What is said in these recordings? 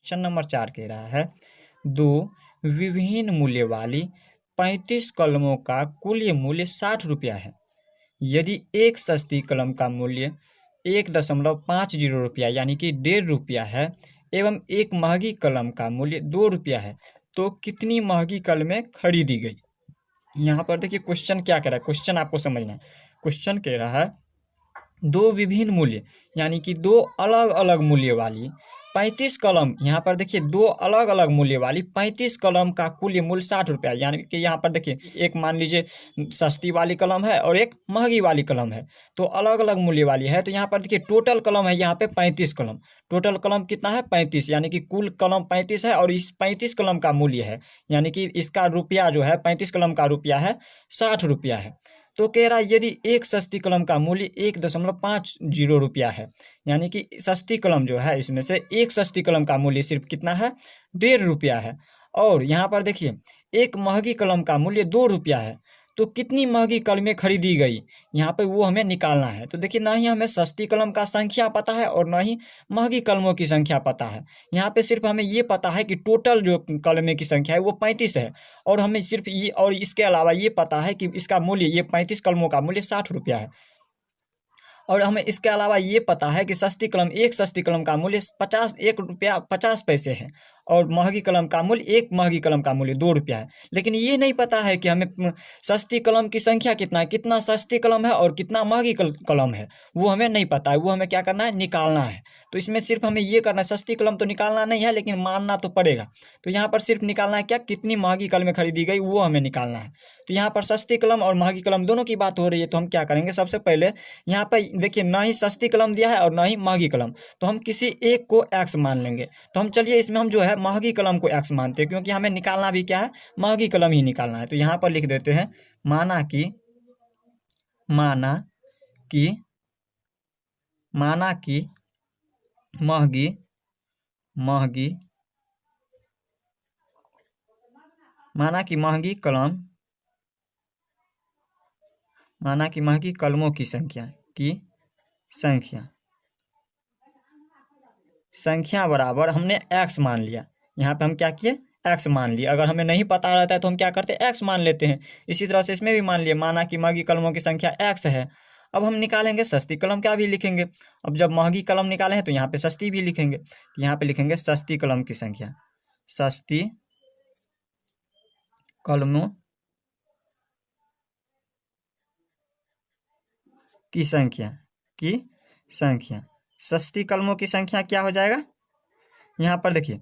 Question number 4 कह रहा है, दो विभिन्न मूल्य वाली 35 कलमों का कुल मूल्य 60 रुपया है। यदि एक सस्ती कलम का मूल्य 1.50 रुपया यानी कि 1.5 रुपया है एवं एक महंगी कलम का मूल्य 2 रुपया है, तो कितनी महंगी कलमें खरीदी गई। यहाँ पर देखिए क्वेश्चन क्या कह रहा है, क्वेश्चन आपको समझना है। क्वेश्चन कह रहा है दो विभिन्न मूल्य यानी कि दो अलग अलग मूल्य वाली 35 कलम, यहाँ पर देखिए दो अलग अलग मूल्य वाली 35 कलम का कुल मूल्य 60 रुपया, यानी कि यहाँ पर देखिए एक मान लीजिए सस्ती वाली कलम है और एक महंगी वाली कलम है, तो अलग अलग मूल्य वाली है। तो यहाँ पर देखिए टोटल कलम है यहाँ पे 35 कलम, टोटल कलम कितना है 35, यानी कि कुल कलम 35 है और इस 35 कलम का मूल्य है, यानी कि इसका रुपया जो है 35 कलम का रुपया है 60 रुपया है। तो कह रहा है यदि एक सस्ती कलम का मूल्य 1.50 रुपया है, यानी कि सस्ती कलम जो है इसमें से एक सस्ती कलम का मूल्य सिर्फ कितना है 1.5 रुपया है, और यहाँ पर देखिए एक महंगी कलम का मूल्य 2 रुपया है, तो कितनी महंगी कलमें खरीदी गई यहाँ पे वो हमें निकालना है। तो देखिए ना ही हमें सस्ती कलम का संख्या पता है और ना ही महंगी कलमों की संख्या पता है। यहाँ पे सिर्फ हमें ये पता है कि टोटल जो कलमें की संख्या है वो 35 है, और हमें सिर्फ ये और इसके अलावा ये पता है कि इसका मूल्य ये 35 कलमों का मूल्य 60 रुपया है, और हमें इसके अलावा ये पता है कि एक सस्ती कलम का मूल्य 1 रुपया 50 पैसे है, और महंगी कलम का मूल्य एक महंगी कलम का मूल्य 2 रुपया है। लेकिन ये नहीं पता है कि हमें सस्ती कलम की संख्या कितना है, कितना सस्ती कलम है और कितना महंगी कलम है, वो हमें नहीं पता है। वो हमें क्या करना है, निकालना है। तो इसमें सिर्फ हमें ये करना है, सस्ती कलम तो निकालना नहीं है लेकिन मानना तो पड़ेगा। तो यहाँ पर सिर्फ निकालना है क्या, कितनी महंगी कलमें खरीदी गई वो हमें निकालना है। तो यहाँ पर सस्ती कलम और महंगी कलम दोनों की बात हो रही है, तो हम क्या करेंगे, सबसे पहले यहाँ पर देखिए ना ही सस्ती कलम दिया है और ना ही महंगी कलम, तो हम किसी एक को एक्स मान लेंगे। तो हम चलिए इसमें हम जो है महंगी कलम को एक्स मानते हैं, क्योंकि हमें निकालना भी क्या है, महंगी कलम ही निकालना है। तो यहाँ पर लिख देते हैं माना कि महंगी कलमों की संख्या बराबर हमने एक्स मान लिया। यहाँ पे हम क्या किए, एक्स मान लिया। अगर हमें नहीं पता रहता है तो हम क्या करते हैं, एक्स मान लेते हैं। इसी तरह से इसमें भी मान लिया, माना कि महंगी कलमों की संख्या एक्स है। अब हम निकालेंगे सस्ती कलम क्या भी लिखेंगे। अब जब महंगी कलम निकाले हैं तो यहाँ पे सस्ती भी लिखेंगे। तो यहाँ पे लिखेंगे सस्ती कलम की संख्या, सस्ती कलमों की संख्या सस्ती कलमों की संख्या क्या हो जाएगा, यहाँ पर देखिए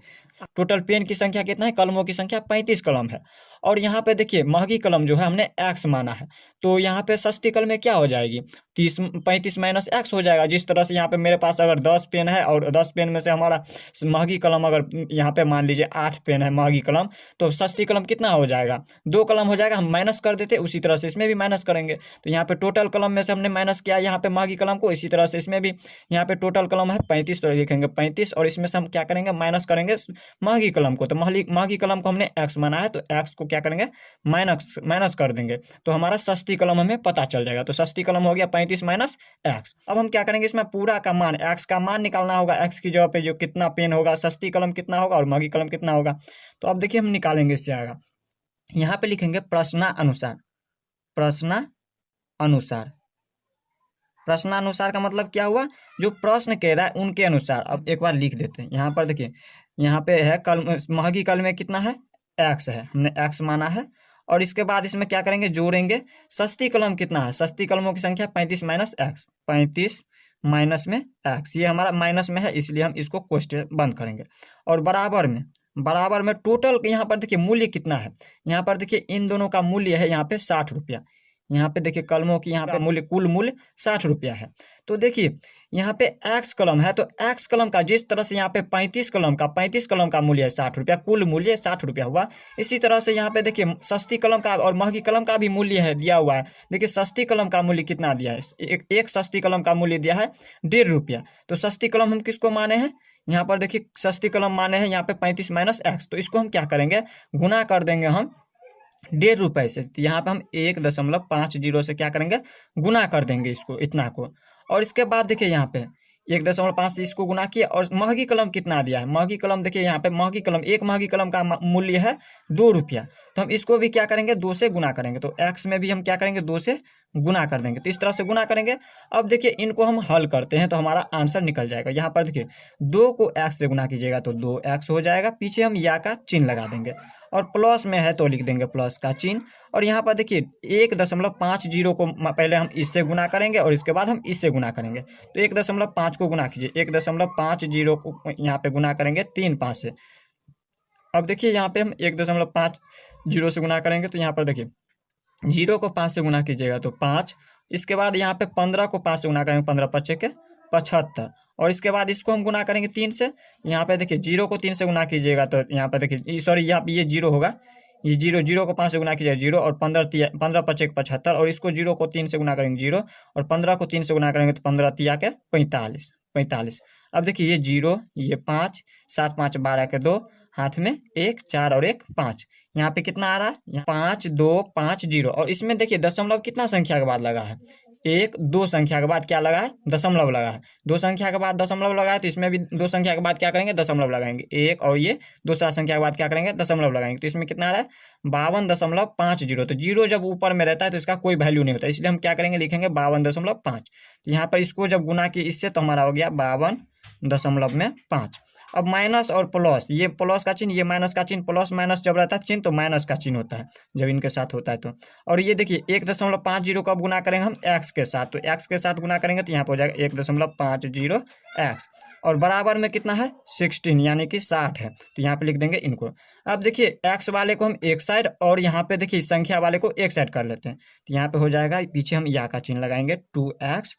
टोटल पेन की संख्या कितना है, कलमों की संख्या 35 कलम है, और यहाँ पे देखिए महंगी कलम जो है हमने एक्स माना है, तो यहाँ पे सस्ती कलम क्या हो जाएगी, 35 माइनस एक्स हो जाएगा। जिस तरह से यहाँ पे मेरे पास अगर 10 पेन है और 10 पेन में से हमारा महंगी कलम अगर यहाँ पे मान लीजिए 8 पेन है महंगी कलम, तो सस्ती कलम कितना हो जाएगा, 2 कलम हो जाएगा। हम माइनस कर देते, उसी तरह से इसमें भी माइनस करेंगे। तो यहाँ पे टोटल कलम में से हमने माइनस किया यहाँ पे महंगी कलम को, इसी तरह से इसमें भी यहाँ पे टोटल कलम है 35, तो लिखेंगे 35, और इसमें से हम क्या करेंगे, माइनस करेंगे महंगी कलम को। तो महंगी कलम को हमने एक्स माना है, तो एक्स को क्या करेंगे, माइनस कर देंगे, तो हमारा सस्ती कलम हमें पता चल जाएगा। तो सस्ती कलम हो गया 35 माइनस एक्स। अब हम क्या करेंगे, इसमें पूरा का मान, एक्स का मान निकालना होगा। एक्स की जगह पे जो कितना पेन होगा, सस्ती कलम कितना होगा और महंगी कलम कितना होगा। तो अब देखिए हम निकालेंगे इससे आएगा, यहाँ पे लिखेंगे प्रश्नानुसार का मतलब क्या हुआ, जो प्रश्न कह रहा है उनके अनुसार। अब एक बार लिख देते हैं, यहाँ पर देखिए यहाँ पे है महंगी कलम में कितना है, एक्स है, हमने एक्स माना है। और इसके बाद इसमें क्या करेंगे, जोड़ेंगे सस्ती कलम कितना है, सस्ती कलमों की संख्या 35 माइनस एक्स, 35 माइनस में एक्स, ये हमारा माइनस में है इसलिए हम इसको क्वेश्चन बंद करेंगे। और बराबर में टोटल यहाँ पर देखिए मूल्य कितना है, यहाँ पर देखिए इन दोनों का मूल्य है यहाँ पे 60 रुपया। यहाँ पे देखिए कलमों की यहाँ पे कुल मूल्य 60 रुपया है। तो देखिए यहाँ पे एक्स कलम है, तो एक्स कलम का जिस तरह से यहाँ पे 35 कलम का मूल्य है 60 रुपया, कुल मूल्य 60 रुपया हुआ। इसी तरह से यहाँ पे देखिए सस्ती कलम का और महंगी कलम का भी मूल्य है दिया हुआ है। देखिए सस्ती कलम का मूल्य कितना दिया है, एक सस्ती कलम का मूल्य दिया है 1.5 रुपया। तो सस्ती कलम हम किसको माने हैं, यहाँ पर देखिए सस्ती कलम माने हैं यहाँ पे 35 माइनस एक्स, तो इसको हम क्या करेंगे, गुना कर देंगे हम 1.5 रुपये से। तो यहाँ पे हम 1.50 से क्या करेंगे, गुना कर देंगे इसको, इतना को। और इसके बाद देखिए यहाँ पे 1.5 से इसको गुना किया और महंगी कलम कितना दिया है, महंगी कलम देखिए यहाँ पे महंगी कलम, एक महंगी कलम का मूल्य है 2 रुपया, तो हम इसको भी क्या करेंगे 2 से गुना करेंगे, तो x में भी हम क्या करेंगे 2 से गुना कर देंगे, तो इस तरह से गुना करेंगे। अब देखिए इनको हम हल करते हैं तो हमारा आंसर निकल जाएगा। यहाँ पर देखिए 2 को x से गुना कीजिएगा तो 2x हो जाएगा, पीछे हम या का चिन्ह लगा देंगे और प्लस में है तो लिख देंगे प्लस का चिन्ह। और यहाँ पर देखिए 1.50 को पहले हम इससे गुना करेंगे और इसके बाद हम इससे गुना करेंगे, तो 1.5 को गुना कीजिए, 1.50 को यहाँ पे गुना करेंगे 3 5 से। अब देखिए यहाँ पे हम 1.50 से गुना करेंगे तो यहाँ पर देखिए 0 को 5 से गुना कीजिएगा तो 5, इसके बाद यहाँ पे 15 को 5 से गुना करेंगे, 15 5 के 75, और इसके बाद इसको हम गुना करेंगे 3 से। यहाँ पे देखिए 0 को 3 से गुना कीजिएगा तो यहाँ पे देखिए सॉरी यहाँ पे ये 0 होगा, ये 0 को 5 से गुना कीजिएगा 0, और 15 5 के 75, और इसको 0 को 3 से गुना करेंगे 0, और 15 को 3 से गुना करेंगे तो 15 तिया के 45। अब देखिए ये 0, ये 5, 7 5 12 के 2, हाथ में 1 4 और 1 5, यहाँ पे कितना आ रहा है 5 2 5 0, और इसमें देखिए दशमलव कितना संख्या के बाद लगा है, 1 2 संख्या के बाद क्या लगा है दशमलव लगा है, 2 संख्या के बाद दशमलव लगा है, तो इसमें भी 2 संख्या के बाद क्या करेंगे दशमलव लगाएंगे 1, और ये दूसरा संख्या के बाद क्या करेंगे दशमलव लगाएंगे, तो इसमें कितना आ रहा है 52.50, तो 0 जब ऊपर में रहता है तो इसका कोई वैल्यू नहीं होता, इसलिए हम क्या करेंगे लिखेंगे 52.5। तो यहाँ पर इसको जब गुना किए इससे तो हमारा हो गया 52.5। अब माइनस और प्लस, ये प्लस का चिन्ह, ये माइनस का चिन्ह, प्लस माइनस जब रहता है चिन्ह तो माइनस का चिन्ह होता है जब इनके साथ होता है तो। और ये देखिए 1.50 कब गुना करेंगे हम x के साथ, तो x के साथ गुना करेंगे तो यहाँ पर हो जाएगा 1.50x, और बराबर में कितना है 16 यानी कि 60 है, तो यहाँ पे लिख देंगे इनको। अब देखिए x वाले को हम एक साइड और यहाँ पे देखिए संख्या वाले को एक साइड कर लेते हैं, तो यहाँ पे हो जाएगा पीछे हम या का चिन्ह लगाएंगे 2x,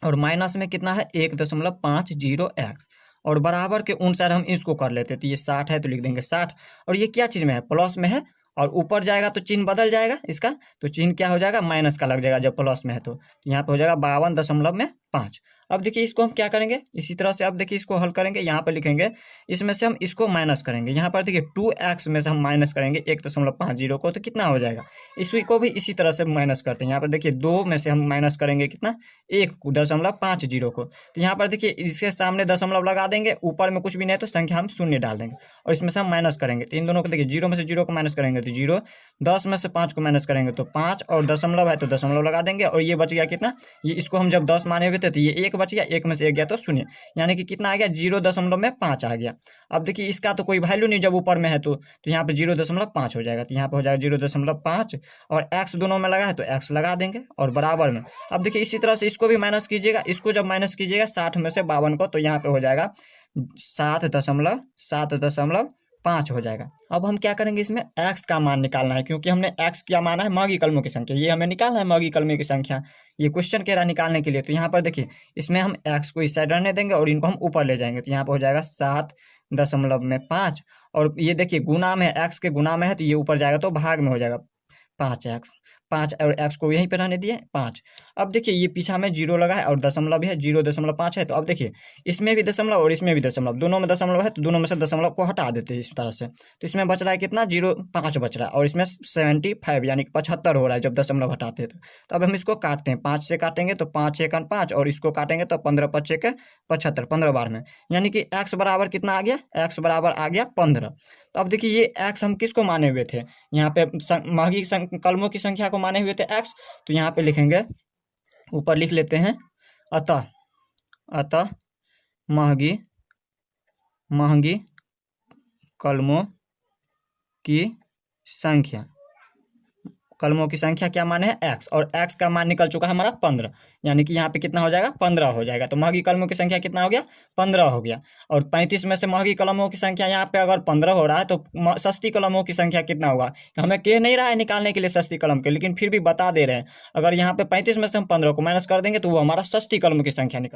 और माइनस में कितना है 1.50x, और बराबर के उन साइड हम इसको कर लेते हैं, तो ये 60 है तो लिख देंगे 60, और ये क्या चीज़ में है प्लस में है, और ऊपर जाएगा तो चिन्ह बदल जाएगा इसका, तो चिन्ह क्या हो जाएगा माइनस का लग जाएगा जब प्लस में है, तो यहाँ पे हो जाएगा 52.5। अब देखिए इसको हम क्या करेंगे इसी तरह से, अब देखिए इसको हल करेंगे, यहाँ पे लिखेंगे इसमें से हम इसको माइनस करेंगे, यहाँ पर देखिए 2x में से हम माइनस करेंगे 1.50 को, तो कितना हो जाएगा, इसी को भी इसी तरह से माइनस करते हैं। यहाँ पर देखिए 2 में से हम माइनस करेंगे कितना 1.50 को, तो यहाँ पर देखिए इसके सामने दशमलव लगा देंगे, ऊपर में कुछ भी नहीं है तो संख्या हम शून्य डाल देंगे, और इसमें से हम माइनस करेंगे, तो इन दोनों को देखिए 0 में से 0 को माइनस करेंगे तो 0, 10 में से 5 को माइनस करेंगे तो 5, और दशमलव है तो दशमलव लगा देंगे, और ये बच गया कितना, ये इसको हम जब 10 माने हुए थे तो ये 1 बच गया, 1 में से 1 गया तो शून्य, यानी कि कितना आ गया 0.5 आ गया। अब देखिए इसका तो कोई वैल्यू नहीं जब ऊपर में है तो यहाँ पे 0.5 हो जाएगा, तो यहाँ पे हो जाएगा 0.5, और x दोनों में लगा है तो x लगा देंगे और बराबर में। अब देखिए इसी तरह से इसको भी माइनस कीजिएगा, इसको जब माइनस कीजिएगा 60 में से 52 को, तो यहाँ पे हो जाएगा 7.5 हो जाएगा। अब हम क्या करेंगे इसमें x का मान निकालना है, क्योंकि हमने x क्या माना है महंगी कलमों की संख्या, ये हमें निकालना है महंगी कलमों की संख्या, ये क्वेश्चन कह रहा है निकालने के लिए। तो यहाँ पर देखिए इसमें हम x को इस साइड रहने देंगे और इनको हम ऊपर ले जाएंगे, तो यहाँ पर हो जाएगा 7.5, और ये देखिए गुना में x के गुना में है तो ये ऊपर जाएगा तो भाग में हो जाएगा 5x, 5 और x को यहीं पे रहने दिए 5। अब देखिए ये पीछा में 0 लगा है और दशमलव भी है 0.5 है, तो अब देखिए इसमें भी दशमलव और इसमें भी दशमलव, दोनों में दशमलव है तो दोनों में से दशमलव को हटा देते हैं इस तरह से, तो इसमें बच रहा है कितना 0.5 बच रहा है, और इसमें 75 यानी कि 75 हो रहा है जब दशमलव हटाते हैं तो अब हम इसको काटते हैं, 5 से काटेंगे तो 5 1 5, और इसको काटेंगे तो 15 5 के 75, 15 बार में, यानी कि x बराबर कितना आ गया, x बराबर आ गया 15। तो अब देखिए ये x हम किसको माने हुए थे, यहाँ पे महंगी कलमों की संख्या को माने हुए थे x, तो यहाँ पे लिखेंगे ऊपर लिख लेते हैं अतः महंगी कलमों की संख्या, कलमों की संख्या क्या माने है x, और x का मान निकल चुका है हमारा 15, यानी कि यहाँ पे कितना हो जाएगा 15 हो जाएगा, तो महंगी कलमों की संख्या कितना हो गया 15 हो गया। और 35 में से महंगी कलमों की संख्या यहाँ पे अगर 15 हो रहा है तो सस्ती कलमों की संख्या कितना होगा, हमें कह नहीं रहा है निकालने के लिए सस्ती कलम के, लेकिन फिर भी बता दे रहे हैं, अगर यहाँ पे 35 में से हम 15 को माइनस कर देंगे तो वो हमारा सस्ती कलम की संख्या निकल